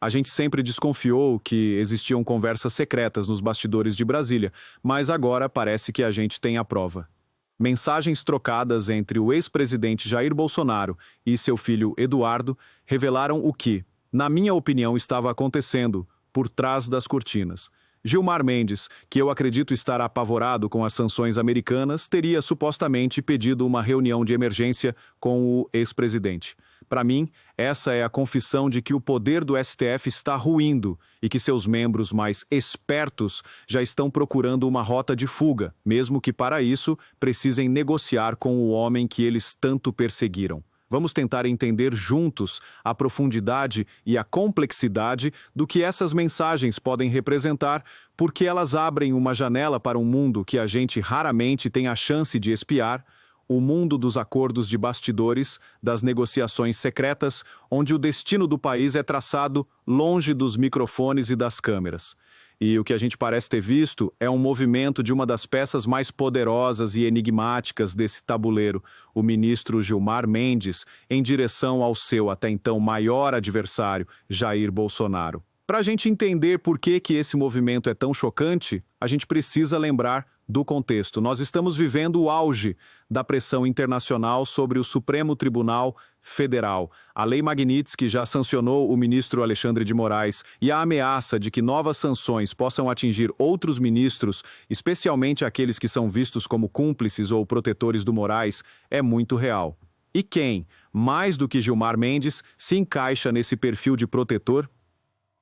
A gente sempre desconfiou que existiam conversas secretas nos bastidores de Brasília, mas agora parece que a gente tem a prova. Mensagens trocadas entre o ex-presidente Jair Bolsonaro e seu filho Eduardo revelaram o que, na minha opinião, estava acontecendo por trás das cortinas. Gilmar Mendes, que eu acredito estar apavorado com as sanções americanas, teria supostamente pedido uma reunião de emergência com o ex-presidente. Para mim, essa é a confissão de que o poder do STF está ruindo e que seus membros mais espertos já estão procurando uma rota de fuga, mesmo que para isso precisem negociar com o homem que eles tanto perseguiram. Vamos tentar entender juntos a profundidade e a complexidade do que essas mensagens podem representar, porque elas abrem uma janela para um mundo que a gente raramente tem a chance de espiar, o mundo dos acordos de bastidores, das negociações secretas, onde o destino do país é traçado longe dos microfones e das câmeras. E o que a gente parece ter visto é um movimento de uma das peças mais poderosas e enigmáticas desse tabuleiro, o ministro Gilmar Mendes, em direção ao seu até então maior adversário, Jair Bolsonaro. Para a gente entender por que esse movimento é tão chocante, a gente precisa lembrar do contexto. Nós estamos vivendo o auge da pressão internacional sobre o Supremo Tribunal Federal. A Lei Magnitsky já sancionou o ministro Alexandre de Moraes e a ameaça de que novas sanções possam atingir outros ministros, especialmente aqueles que são vistos como cúmplices ou protetores do Moraes, é muito real. E quem, mais do que Gilmar Mendes, se encaixa nesse perfil de protetor?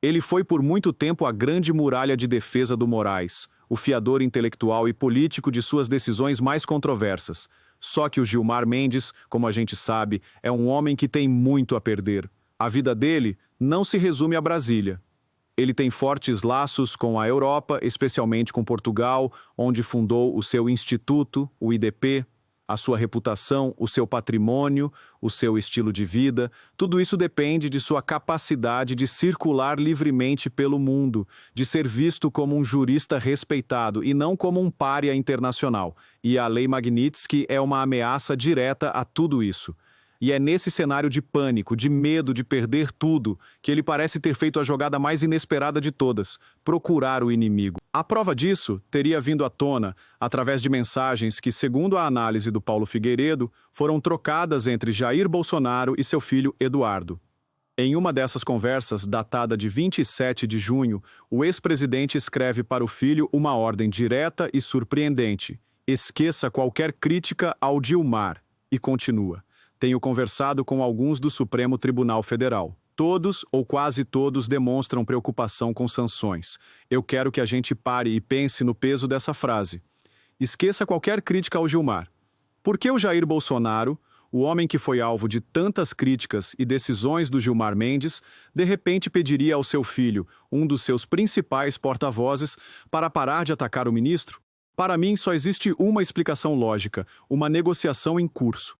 Ele foi por muito tempo a grande muralha de defesa do Moraes, o fiador intelectual e político de suas decisões mais controversas. Só que o Gilmar Mendes, como a gente sabe, é um homem que tem muito a perder. A vida dele não se resume a Brasília. Ele tem fortes laços com a Europa, especialmente com Portugal, onde fundou o seu instituto, o IDP, a sua reputação, o seu patrimônio, o seu estilo de vida, tudo isso depende de sua capacidade de circular livremente pelo mundo, de ser visto como um jurista respeitado e não como um pária internacional. E a Lei Magnitsky é uma ameaça direta a tudo isso. E é nesse cenário de pânico, de medo de perder tudo, que ele parece ter feito a jogada mais inesperada de todas: procurar o inimigo. A prova disso teria vindo à tona através de mensagens que, segundo a análise do Paulo Figueiredo, foram trocadas entre Jair Bolsonaro e seu filho Eduardo. Em uma dessas conversas, datada de 27 de junho, o ex-presidente escreve para o filho uma ordem direta e surpreendente: esqueça qualquer crítica ao Gilmar. E continua: tenho conversado com alguns do Supremo Tribunal Federal. Todos, ou quase todos, demonstram preocupação com sanções. Eu quero que a gente pare e pense no peso dessa frase. Esqueça qualquer crítica ao Gilmar. Por que o Jair Bolsonaro, o homem que foi alvo de tantas críticas e decisões do Gilmar Mendes, de repente pediria ao seu filho, um dos seus principais porta-vozes, para parar de atacar o ministro? Para mim, só existe uma explicação lógica: uma negociação em curso.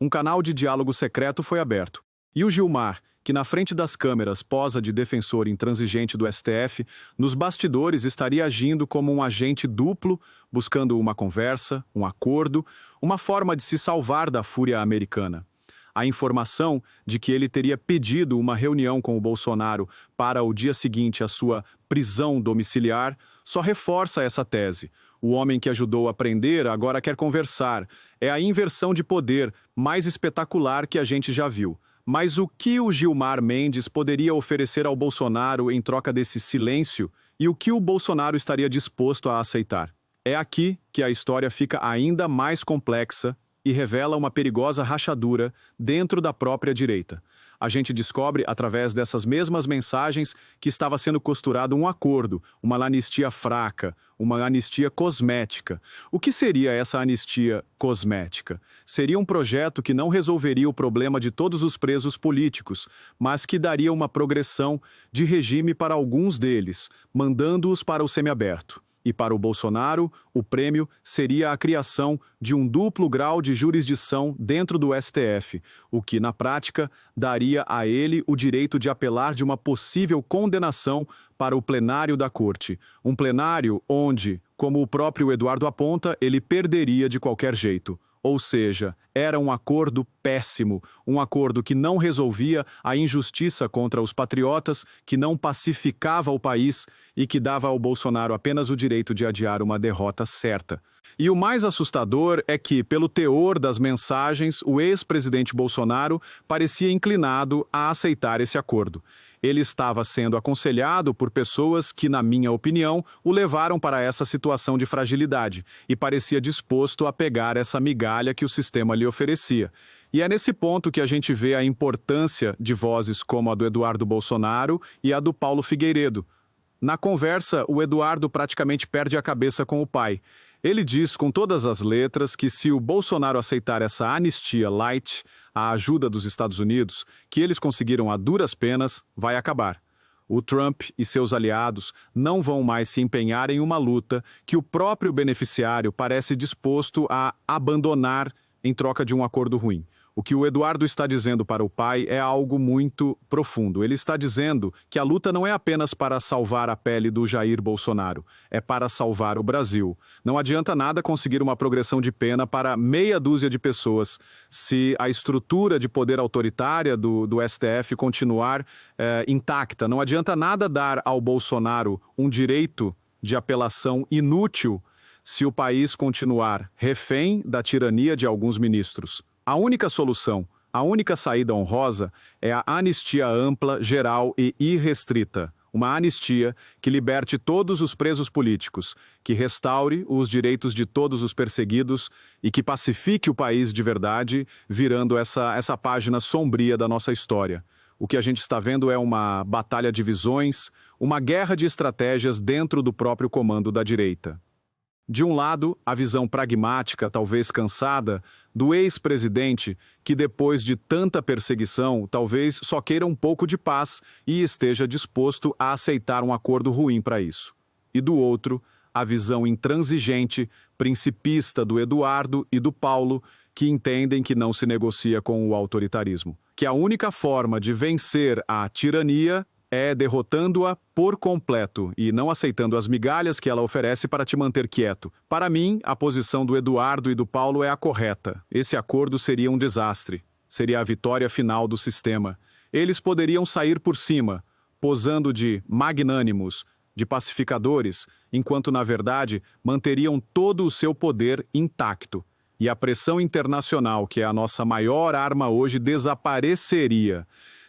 Um canal de diálogo secreto foi aberto. E o Gilmar, que na frente das câmeras posa de defensor intransigente do STF, nos bastidores estaria agindo como um agente duplo, buscando uma conversa, um acordo, uma forma de se salvar da fúria americana. A informação de que ele teria pedido uma reunião com o Bolsonaro para o dia seguinte à sua prisão domiciliar só reforça essa tese. O homem que ajudou a prender agora quer conversar. É a inversão de poder mais espetacular que a gente já viu. Mas o que o Gilmar Mendes poderia oferecer ao Bolsonaro em troca desse silêncio e o que o Bolsonaro estaria disposto a aceitar? É aqui que a história fica ainda mais complexa e revela uma perigosa rachadura dentro da própria direita. A gente descobre, através dessas mesmas mensagens, que estava sendo costurado um acordo, uma anistia fraca, uma anistia cosmética. O que seria essa anistia cosmética? Seria um projeto que não resolveria o problema de todos os presos políticos, mas que daria uma progressão de regime para alguns deles, mandando-os para o semiaberto. E para o Bolsonaro, o prêmio seria a criação de um duplo grau de jurisdição dentro do STF, o que, na prática, daria a ele o direito de apelar de uma possível condenação para o plenário da Corte. Um plenário onde, como o próprio Eduardo aponta, ele perderia de qualquer jeito. Ou seja, era um acordo péssimo, um acordo que não resolvia a injustiça contra os patriotas, que não pacificava o país e que dava ao Bolsonaro apenas o direito de adiar uma derrota certa. E o mais assustador é que, pelo teor das mensagens, o ex-presidente Bolsonaro parecia inclinado a aceitar esse acordo. Ele estava sendo aconselhado por pessoas que, na minha opinião, o levaram para essa situação de fragilidade e parecia disposto a pegar essa migalha que o sistema lhe oferecia. E é nesse ponto que a gente vê a importância de vozes como a do Eduardo Bolsonaro e a do Paulo Figueiredo. Na conversa, o Eduardo praticamente perde a cabeça com o pai. Ele diz com todas as letras que se o Bolsonaro aceitar essa anistia light, a ajuda dos Estados Unidos, que eles conseguiram a duras penas, vai acabar. O Trump e seus aliados não vão mais se empenhar em uma luta que o próprio beneficiário parece disposto a abandonar em troca de um acordo ruim. O que o Eduardo está dizendo para o pai é algo muito profundo. Ele está dizendo que a luta não é apenas para salvar a pele do Jair Bolsonaro, é para salvar o Brasil. Não adianta nada conseguir uma progressão de pena para meia dúzia de pessoas se a estrutura de poder autoritária do STF continuar intacta. Não adianta nada dar ao Bolsonaro um direito de apelação inútil se o país continuar refém da tirania de alguns ministros. A única solução, a única saída honrosa é a anistia ampla, geral e irrestrita. Uma anistia que liberte todos os presos políticos, que restaure os direitos de todos os perseguidos e que pacifique o país de verdade, virando essa página sombria da nossa história. O que a gente está vendo é uma batalha de visões, uma guerra de estratégias dentro do próprio comando da direita. De um lado, a visão pragmática, talvez cansada, do ex-presidente que, depois de tanta perseguição, talvez só queira um pouco de paz e esteja disposto a aceitar um acordo ruim para isso. E do outro, a visão intransigente, principista do Eduardo e do Paulo, que entendem que não se negocia com o autoritarismo. Que a única forma de vencer a tirania é derrotando-a por completo e não aceitando as migalhas que ela oferece para te manter quieto. Para mim, a posição do Eduardo e do Paulo é a correta. Esse acordo seria um desastre. Seria a vitória final do sistema. Eles poderiam sair por cima, posando de magnânimos, de pacificadores, enquanto, na verdade, manteriam todo o seu poder intacto. E a pressão internacional, que é a nossa maior arma hoje, desapareceria.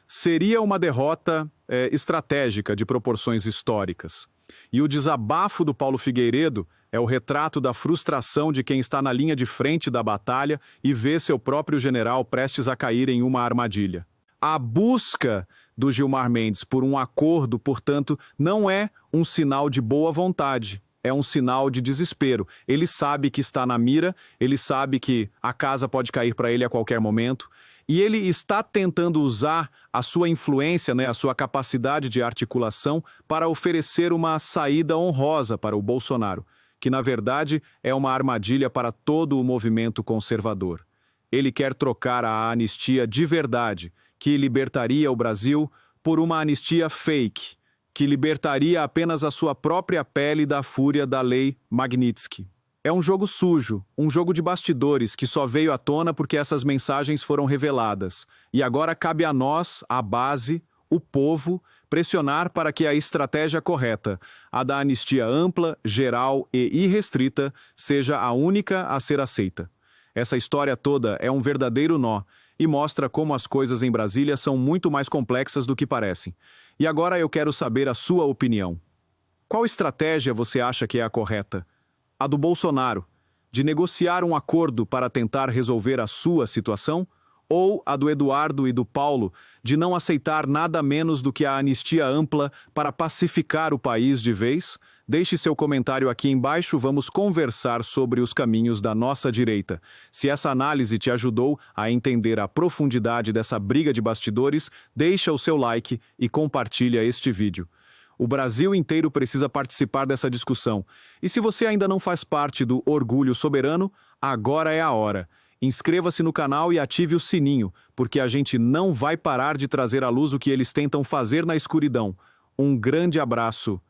Seria uma derrota estratégica de proporções históricas. E o desabafo do Paulo Figueiredo é o retrato da frustração de quem está na linha de frente da batalha e vê seu próprio general prestes a cair em uma armadilha. A busca do Gilmar Mendes por um acordo, portanto, não é um sinal de boa vontade. É um sinal de desespero. Ele sabe que está na mira, ele sabe que a casa pode cair para ele a qualquer momento, e ele está tentando usar a sua influência, a sua capacidade de articulação para oferecer uma saída honrosa para o Bolsonaro, que na verdade é uma armadilha para todo o movimento conservador. Ele quer trocar a anistia de verdade, que libertaria o Brasil, por uma anistia fake, que libertaria apenas a sua própria pele da fúria da lei Magnitsky. É um jogo sujo, um jogo de bastidores que só veio à tona porque essas mensagens foram reveladas. E agora cabe a nós, a base, o povo, pressionar para que a estratégia correta, a da anistia ampla, geral e irrestrita, seja a única a ser aceita. Essa história toda é um verdadeiro nó e mostra como as coisas em Brasília são muito mais complexas do que parecem. E agora eu quero saber a sua opinião. Qual estratégia você acha que é a correta? A do Bolsonaro, de negociar um acordo para tentar resolver a sua situação? Ou a do Eduardo e do Paulo, de não aceitar nada menos do que a anistia ampla para pacificar o país de vez? Deixe seu comentário aqui embaixo, vamos conversar sobre os caminhos da nossa direita. Se essa análise te ajudou a entender a profundidade dessa briga de bastidores, deixa o seu like e compartilha este vídeo. O Brasil inteiro precisa participar dessa discussão. E se você ainda não faz parte do Orgulho Soberano, agora é a hora. Inscreva-se no canal e ative o sininho, porque a gente não vai parar de trazer à luz o que eles tentam fazer na escuridão. Um grande abraço